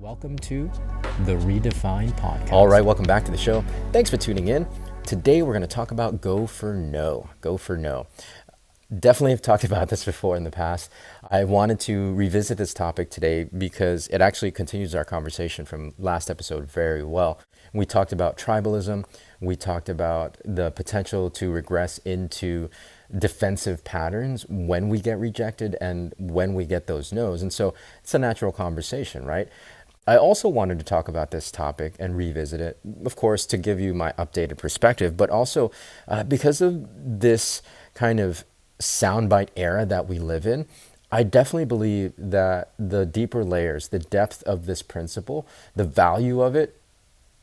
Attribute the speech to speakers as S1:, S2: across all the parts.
S1: Welcome to the Redefine Podcast.
S2: All right, welcome back to the show. Thanks for tuning in. Today we're going to talk about go for no. Go for no. Definitely have talked about this before in the past. I wanted to revisit this topic today because it actually continues our conversation from last episode very well. We talked about tribalism. We talked about the potential to regress into defensive patterns when we get rejected and when we get those no's. And so it's a natural conversation, right? I also wanted to talk about this topic and revisit it, of course, to give you my updated perspective, but also because of this kind of soundbite era that we live in, I definitely believe that the deeper layers, the depth of this principle, the value of it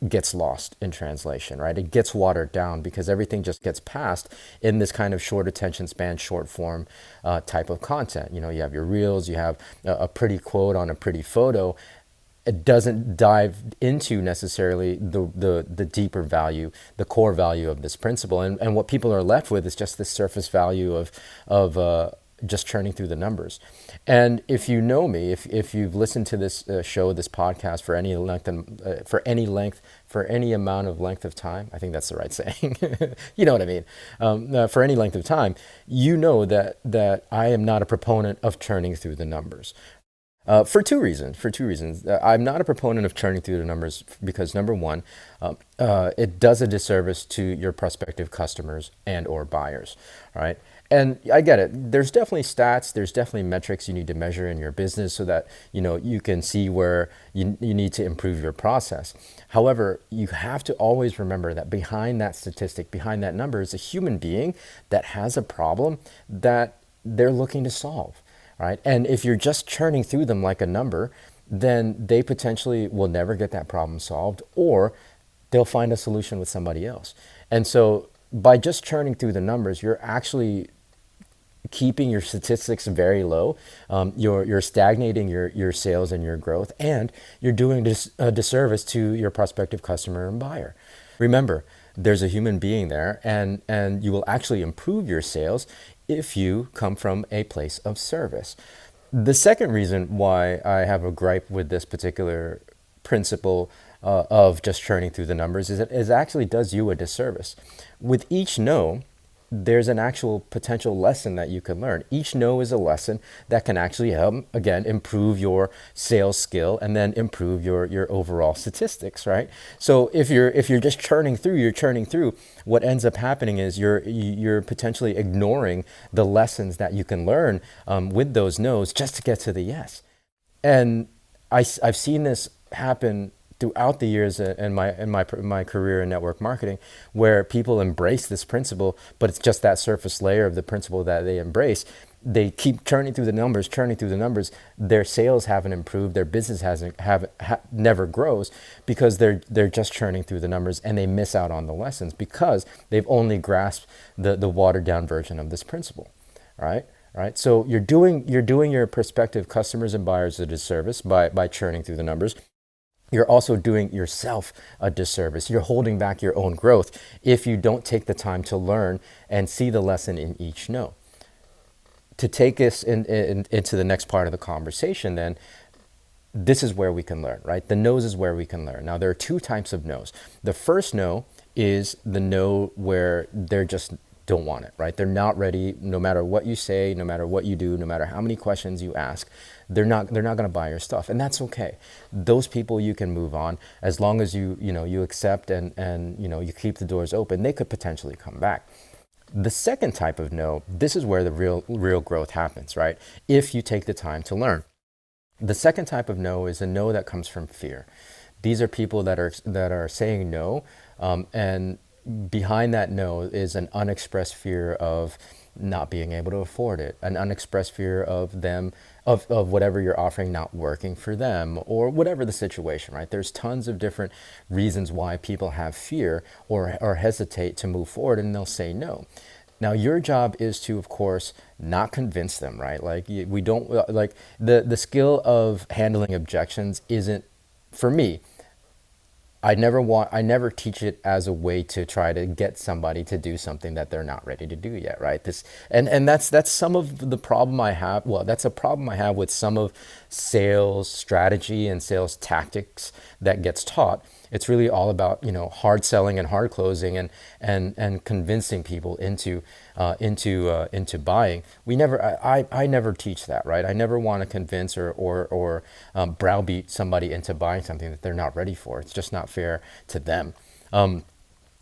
S2: gets lost in translation, right? It gets watered down because everything just gets passed in this kind of short attention span, short form type of content. You know, you have your reels, you have a pretty quote on a pretty photo. It doesn't dive into necessarily the deeper value, the core value of this principle. And what people are left with is just the surface value of just churning through the numbers. And if you know me, if you've listened to this show, this podcast for any amount of length of time, I think that's the right saying. You know what I mean? For any length of time, you know that I am not a proponent of churning through the numbers. For two reasons. I'm not a proponent of churning through the numbers because number one, it does a disservice to your prospective customers and or buyers, right? And I get it. There's definitely stats, there's definitely metrics you need to measure in your business so that, you know, you can see where you need to improve your process. However, you have to always remember that behind that statistic, behind that number is a human being that has a problem that they're looking to solve. Right? And if you're just churning through them like a number, then they potentially will never get that problem solved, or they'll find a solution with somebody else. And so by just churning through the numbers, you're actually keeping your statistics very low. You're stagnating your sales and your growth, and you're doing a disservice to your prospective customer and buyer. Remember, there's a human being there, and you will actually improve your sales if you come from a place of service. The second reason why I have a gripe with this particular principle of just churning through the numbers is that it actually does you a disservice. With each no, there's an actual potential lesson that you can learn. Each no is a lesson that can actually help, again, improve your sales skill and then improve your overall statistics, right? So if you're just churning through, what ends up happening is you're potentially ignoring the lessons that you can learn with those no's just to get to the yes. And I've seen this happen throughout the years in my career in network marketing, where people embrace this principle, but it's just that surface layer of the principle that they embrace. They keep churning through the numbers. Their sales haven't improved. Their business never grows because they're just churning through the numbers, and they miss out on the lessons because they've only grasped the watered down version of this principle, right? Right. So you're doing your prospective customers and buyers a disservice by churning through the numbers. You're also doing yourself a disservice. You're holding back your own growth if you don't take the time to learn and see the lesson in each no. To take us into the next part of the conversation, then, this is where we can learn, right? The no's is where we can learn. Now, there are two types of no's. The first no is the no where they're just don't want it, right? They're not ready. No matter what you say, no matter what you do, no matter how many questions you ask, they're not going to buy your stuff, and that's okay. Those people, you can move on as long as you accept and you keep the doors open. They could potentially come back. The second type of no, this is where the real growth happens, right? If you take the time to learn. The second type of no is a no that comes from fear. These are people that are saying no, and behind that no is an unexpressed fear of not being able to afford it, an unexpressed fear of whatever you're offering not working for them, or whatever the situation, right? There's tons of different reasons why people have fear or hesitate to move forward, and they'll say no. Now, your job is to, of course, not convince them, right? Like, we don't, like, the skill of handling objections isn't, for me, I never teach it as a way to try to get somebody to do something that they're not ready to do yet, right? And that's some of the problem I have. Well, that's a problem I have with some of sales strategy and sales tactics that gets taught. It's really all about, hard selling and hard closing and convincing people into buying. I never teach that, right? I never want to convince or browbeat somebody into buying something that they're not ready for. It's just not fair to them.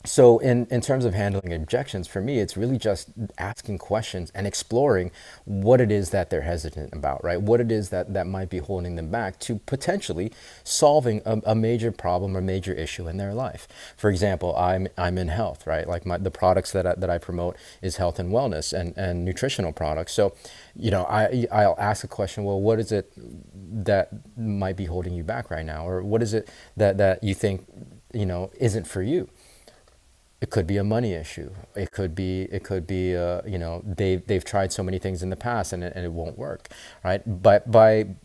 S2: So in terms of handling objections, for me, it's really just asking questions and exploring what it is that they're hesitant about, right? What it is that might be holding them back to potentially solving a major problem or major issue in their life. For example, I'm in health, right? Like the products that I promote is health and wellness and nutritional products. So, I'll ask a question, well, what is it that might be holding you back right now? Or what is it that you think, isn't for you? It could be a money issue. It could be they've tried so many things in the past and it won't work, right? But by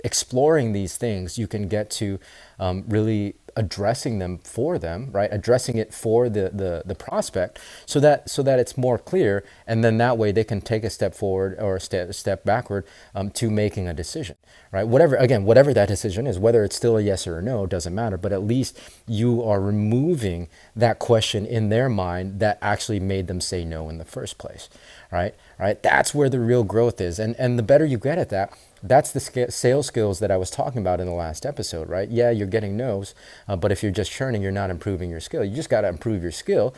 S2: exploring these things, you can get to really addressing them for them, right? Addressing it for the prospect, so that it's more clear, and then that way they can take a step forward or a step backward to making a decision, right? Whatever that decision is, whether it's still a yes or a no, doesn't matter. But at least you are removing that question in their mind that actually made them say no in the first place, right? Right? That's where the real growth is, and the better you get at that. That's the sales skills that I was talking about in the last episode, right? Yeah, you're getting no's, but if you're just churning, you're not improving your skill. You just got to improve your skill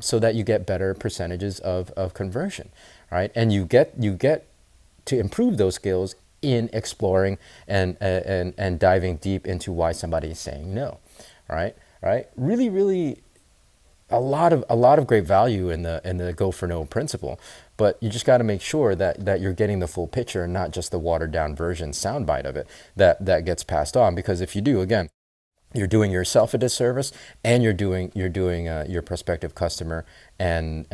S2: so that you get better percentages of conversion, right? And you get to improve those skills in exploring and diving deep into why somebody is saying no, right? Right? Really, really a lot of great value in the go for no principle, but you just got to make sure that you're getting the full picture and not just the watered down version soundbite of it that gets passed on. Because if you do, again, you're doing yourself a disservice, and you're doing your prospective customer and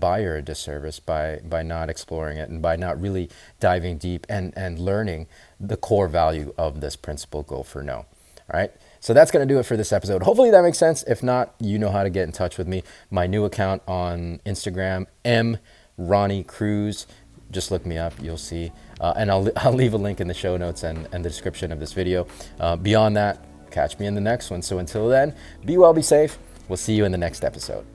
S2: buyer a disservice by not exploring it and by not really diving deep and learning the core value of this principle. Go for no. All right. So that's going to do it for this episode. Hopefully that makes sense. If not, you know how to get in touch with me. My new account on Instagram, Ronnie Cruz. Just look me up, you'll see. And I'll leave a link in the show notes and the description of this video. Beyond that, catch me in the next one. So until then, be well, be safe. We'll see you in the next episode.